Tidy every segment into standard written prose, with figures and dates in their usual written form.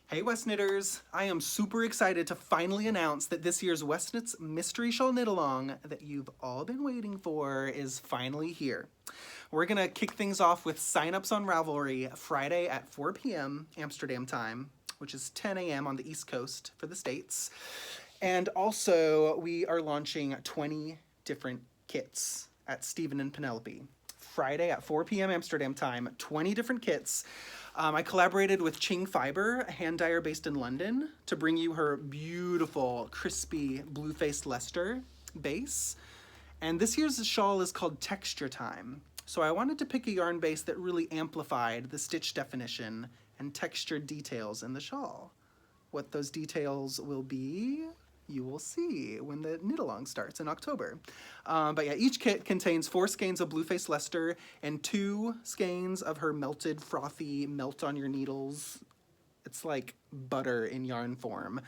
Hey Westknitters! I am super excited to finally announce that this year's Westknits Mystery Shawl Knit-Along that you've all been waiting for is finally here. We're gonna kick things off with sign-ups on Ravelry Friday at 4 p.m. Amsterdam time, which is 10 a.m. on the East Coast for the States. And also, we are launching 20 different kits at Stephen and Penelope. Friday at 4 p.m. Amsterdam time, 20 different kits. I collaborated with Ching Fiber, a hand dyer based in London, to bring you her beautiful, crispy, blue-faced Leicester base. And this year's shawl is called Texture Time. So I wanted to pick a yarn base that really amplified the stitch definition and textured details in the shawl. What those details will be, you will see when the knit-along starts in October. But yeah, each kit contains 4 skeins of blue-faced Leicester and 2 skeins of her melted, frothy, melt-on-your-needles. It's like butter in yarn form.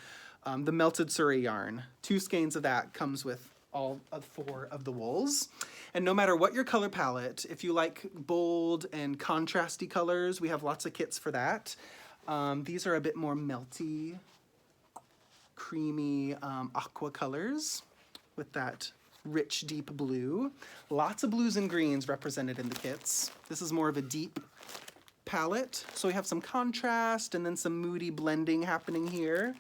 The melted Surrey yarn. 2 skeins of that comes with all 4 of the wools. And no matter what your color palette, if you like bold and contrasty colors, we have lots of kits for that. These are a bit more melty, creamy aqua colors with that rich deep blue. Lots of blues and greens represented in the kits. This is more of a deep palette, so we have some contrast and then some moody blending happening here.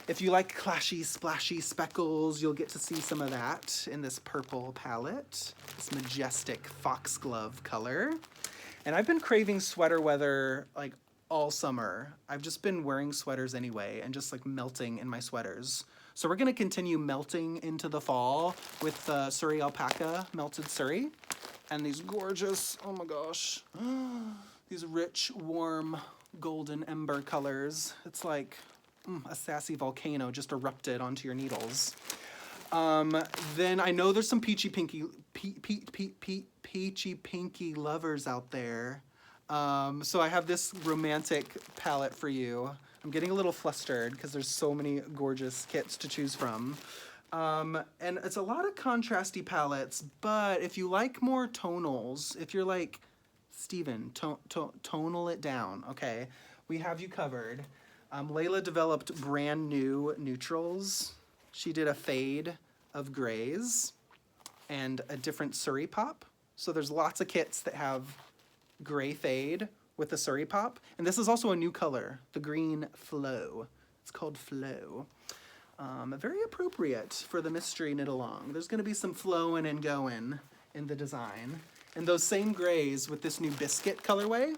If you like clashy, splashy speckles, you'll get to see some of that in this purple palette, this majestic foxglove color. And I've been craving sweater weather like all summer. I've just been wearing sweaters anyway and just like melting in my sweaters. So we're gonna continue melting into the fall with Surrey alpaca, melted Surrey, and these gorgeous, oh my gosh, these rich, warm, golden ember colors. It's like a sassy volcano just erupted onto your needles. Then I know there's some peachy pinky lovers out there. So I have this romantic palette for you. I'm getting a little flustered because there's so many gorgeous kits to choose from. And it's a lot of contrasty palettes, but if you like more tonals, if you're like, Steven, tonal it down, okay? We have you covered. Layla developed brand new neutrals. She did a fade of grays and a different Surrey pop. So there's lots of kits that have gray fade with the Surrey pop. And this is also a new color, the green flow. It's called Flow. Very appropriate for the mystery knit-along. There's gonna be some flowing and going in the design. And those same grays with this new biscuit colorway,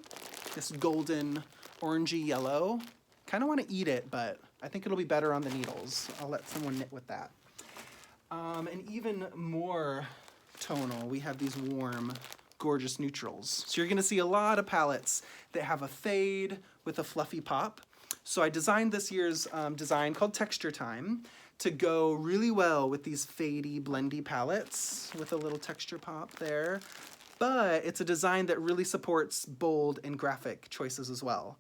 this golden orangey yellow. Kind of want to eat it, but I think it'll be better on the needles. I'll let someone knit with that. And even more tonal, we have these warm, gorgeous neutrals. So you're gonna see a lot of palettes that have a fade with a fluffy pop. So I designed this year's design called Texture Time to go really well with these fadey, blendy palettes with a little texture pop there. But it's a design that really supports bold and graphic choices as well.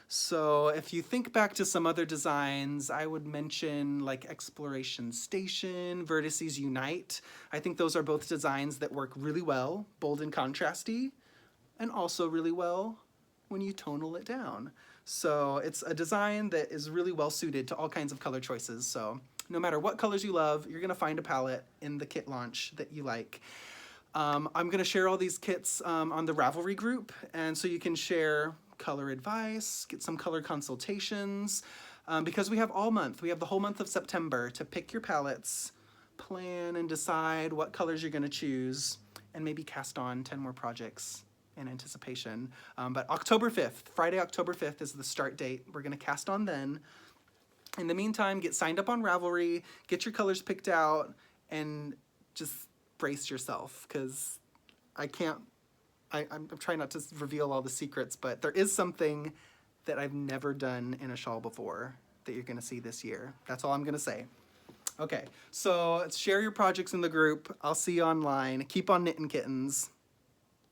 So if you think back to some other designs, I would mention like Exploration Station, Vertices Unite. I think those are both designs that work really well, bold and contrasty, and also really well when you tonal it down. So it's a design that is really well suited to all kinds of color choices. So no matter what colors you love, you're gonna find a palette in the kit launch that you like. I'm gonna share all these kits on the Ravelry group, and so you can share color advice, get some color consultations, because we have all month. We have the whole month of September to pick your palettes, plan and decide what colors you're gonna choose, and maybe cast on 10 more projects in anticipation. But October 5th, Friday, October 5th is the start date. We're gonna cast on then. In the meantime, get signed up on Ravelry, get your colors picked out, and just brace yourself, because I'm trying not to reveal all the secrets, but there is something that I've never done in a shawl before that you're gonna see this year. That's all I'm gonna say. Okay, so share your projects in the group. I'll see you online. Keep on knitting, kittens.